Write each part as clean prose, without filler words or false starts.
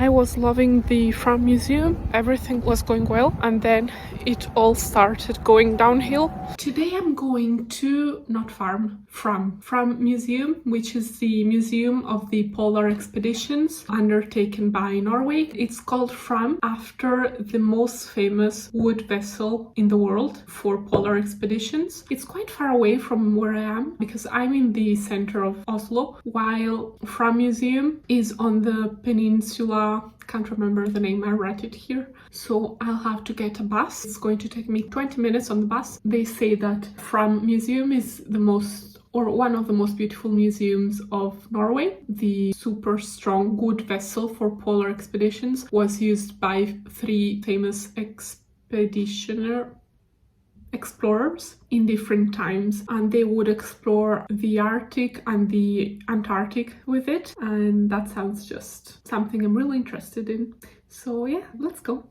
I was loving the Fram museum. Everything was going well, and then it all started going downhill. Today I'm going to, not Fram Museum, which is the museum of the polar expeditions undertaken by Norway. It's called Fram after the most famous wood vessel in the world for polar expeditions. It's quite far away from where I am because I'm in the center of Oslo, while Fram Museum is on the peninsula. Can't remember the name, I write it here. So I'll have to get a bus. It's going to take me 20 minutes on the bus. They say that Fram Museum is the most, or one of the most beautiful museums of Norway. The super strong wood vessel for polar expeditions was used by 3 famous explorers in different times, and they would explore the Arctic and the Antarctic with it, and that sounds just something I'm really interested in. So yeah, let's go.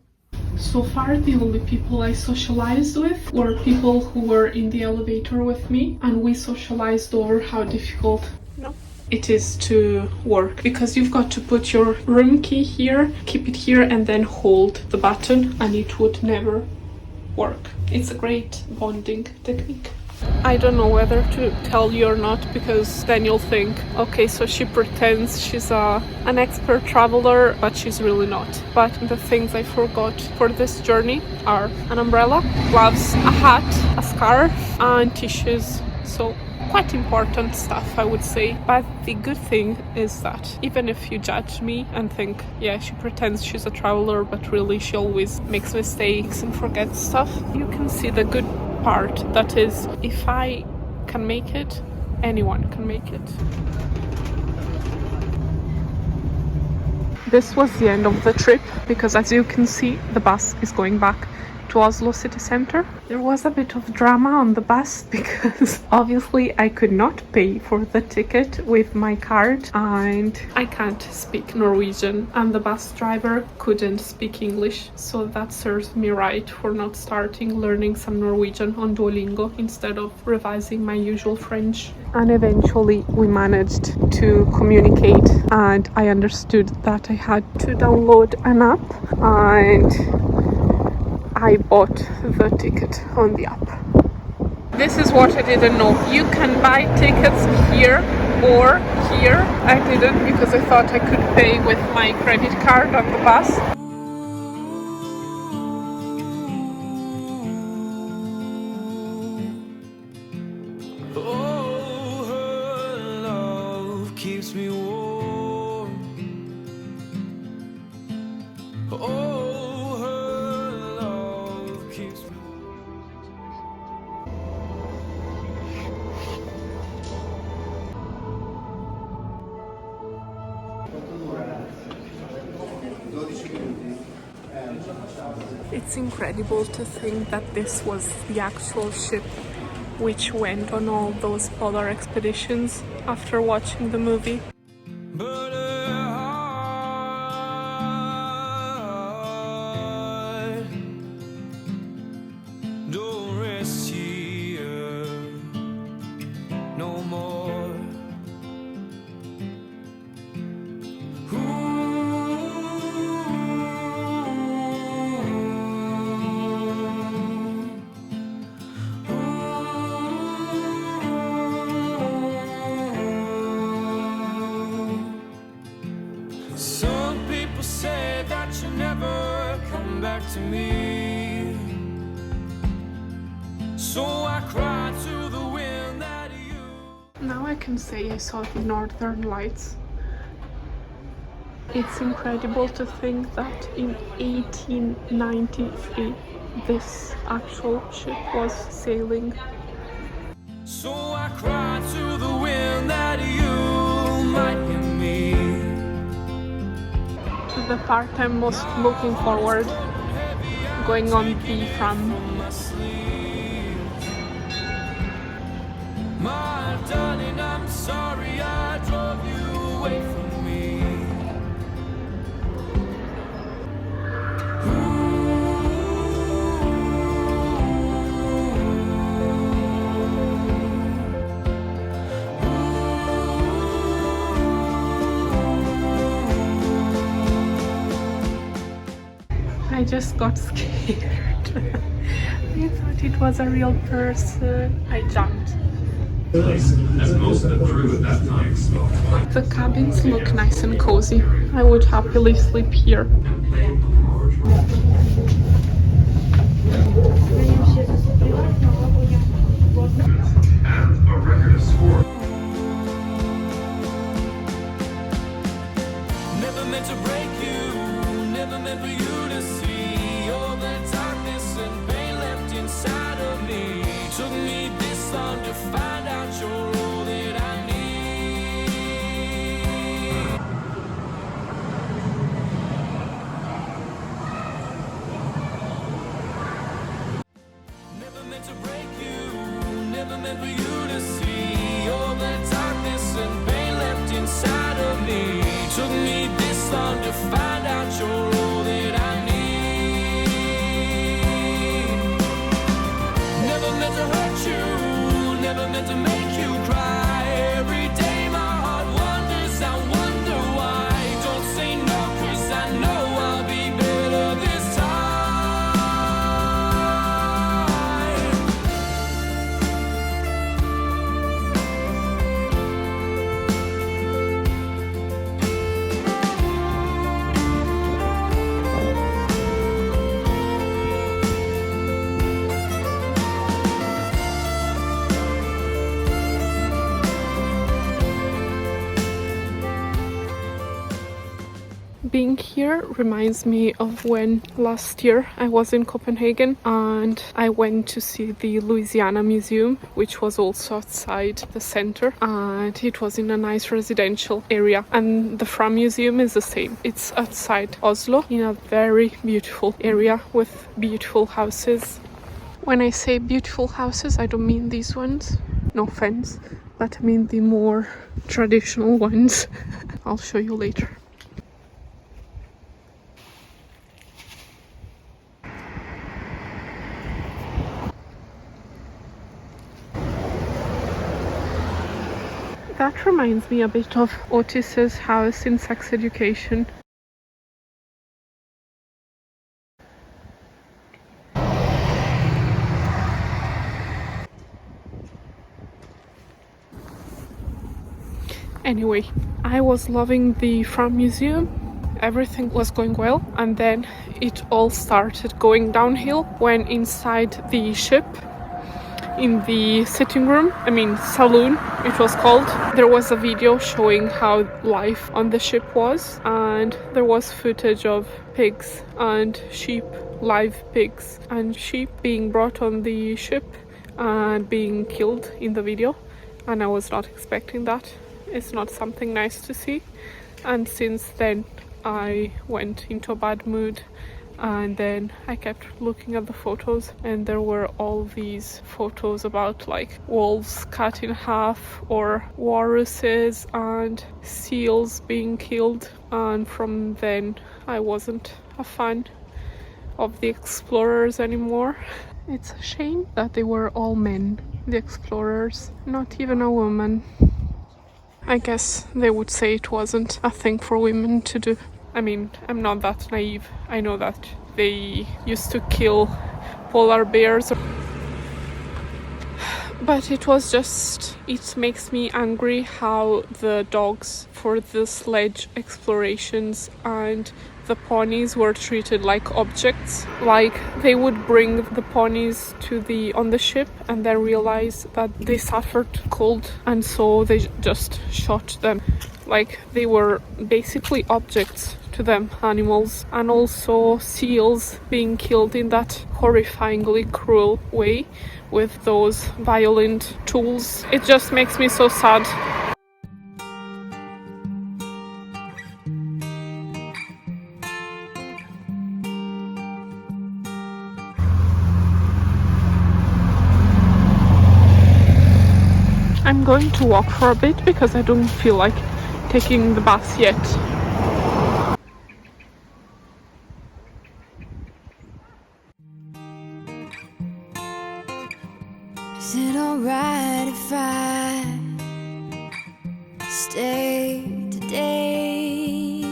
So far the only people I socialized with were people who were in the elevator with me, and we socialized over how difficult it is to work, because you've got to put your room key here, keep it here, and then hold the button, and it would never work. It's a great bonding technique. I don't know whether to tell you or not, because then you'll think, okay, so she pretends she's an expert traveler, but she's really not. But the things I forgot for this journey are an umbrella, gloves, a hat, a scarf, and tissues. So quite important stuff, I would say. But the good thing is that even if you judge me and think, yeah, she pretends she's a traveler, but really she always makes mistakes and forgets stuff, you can see the good part. That is, if I can make it, anyone can make it. This was the end of the trip, because as you can see, the bus is going back to Oslo city center. There was a bit of drama on the bus because obviously I could not pay for the ticket with my card, and I can't speak Norwegian, and the bus driver couldn't speak English, so that serves me right for not starting learning some Norwegian on Duolingo instead of revising my usual French. And eventually we managed to communicate, and I understood that I had to download an app, and I bought the ticket on the app. This is what I didn't know. You can buy tickets here or here. I didn't, because I thought I could pay with my credit card on the bus. Oh, her love keeps me warm. Oh, it's incredible to think that this was the actual ship which went on all those polar expeditions after watching the movie. But her heart don't rest here no more. Some people say that you never come back to me, so I cry to the wind that you... Now I can say I saw the Northern Lights. It's incredible to think that in 1893 this actual ship was sailing. So I cry to the wind that you might hear me. The part I'm most looking forward, going on the Fram. My darling, I'm sorry I drove you away from me. I just got scared. I thought it was a real person. I jumped. As most of the crew at that time spoke. The cabins look nice and cozy. I would happily sleep here. And a record of score. Never meant to break you, never meant for you to see all the darkness and pain left inside of me. Took me this long to find out you're all that I need. Never meant to break you, never meant for you to see all the darkness and pain left inside of me. Took me this long to find out you're all that I need. Never meant to hurt you, never meant to make you cry. Every day my heart wonders, I wonder why. Don't say no, 'cause I know I'll be better this time. Being here reminds me of when last year I was in Copenhagen and I went to see the Louisiana Museum, which was also outside the center, and it was in a nice residential area. And the Fram Museum is the same. It's outside Oslo in a very beautiful area with beautiful houses. When I say beautiful houses, I don't mean these ones, no offense, but I mean the more traditional ones. I'll show you later. That reminds me a bit of Otis's house in Sex Education. Anyway, I was loving the Fram Museum. Everything was going well, and then it all started going downhill when inside the ship, in the sitting room, saloon it was called, there was a video showing how life on the ship was, and there was footage of pigs and sheep, live pigs and sheep being brought on the ship and being killed in the video, and I was not expecting that. It's not something nice to see, and since then I went into a bad mood. And then I kept looking at the photos, and there were all these photos about like wolves cut in half or walruses and seals being killed, and from then I wasn't a fan of the explorers anymore. It's a shame that they were all men, the explorers, not even a woman. I guess they would say it wasn't a thing for women to do. I'm not that naive. I know that they used to kill polar bears. But it makes me angry how the dogs for the sledge explorations and the ponies were treated like objects. Like they would bring the ponies on the ship and then realize that they suffered cold, and so they just shot them. Like they were basically objects to them, animals. And also seals being killed in that horrifyingly cruel way with those violent tools. It just makes me so sad. I'm going to walk for a bit because I don't feel like taking the bus yet. Is it alright if I stay today?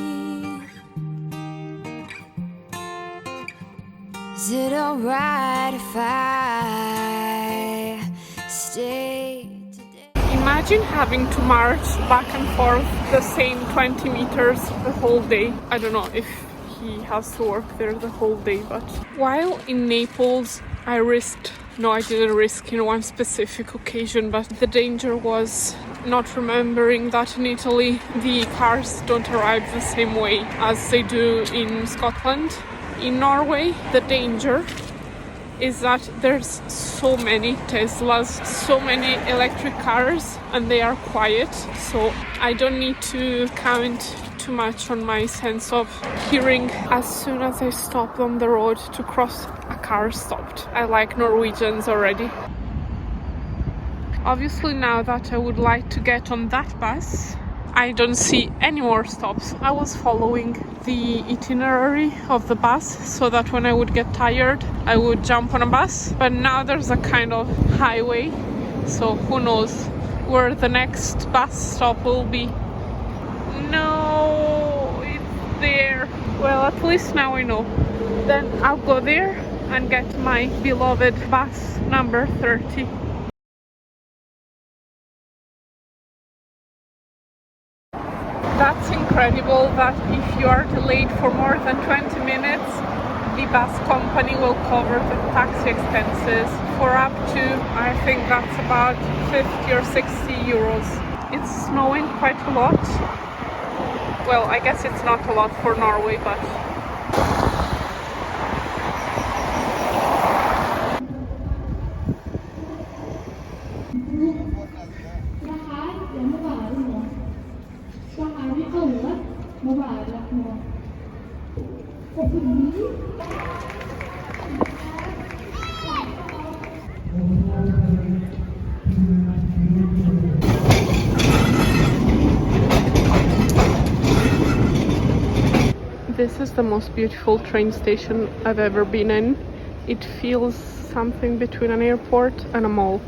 Is it alright if I stay today? Imagine having to march back and forth the same 20 meters the whole day. I don't know if he has to work there the whole day, but while in Naples, I didn't risk in one specific occasion, but the danger was not remembering that in Italy the cars don't arrive the same way as they do in Scotland. In Norway, the danger is that there's so many Teslas, so many electric cars, and they are quiet, so I don't need to count too much on my sense of hearing. As soon as I stopped on the road to cross, a car stopped. I like Norwegians already. Obviously, now that I would like to get on that bus, I don't see any more stops. I was following the itinerary of the bus so that when I would get tired, I would jump on a bus. But now there's a kind of highway, so who knows where the next bus stop will be. No, it's there. Well, at least now I know. Then I'll go there and get my beloved bus number 30. That's incredible that if you are delayed for more than 20 minutes, the bus company will cover the taxi expenses for up to, I think that's about 50 or 60 euros. It's snowing quite a lot. Well, I guess it's not a lot for Norway, but this is the most beautiful train station I've ever been in. It feels something between an airport and a mall.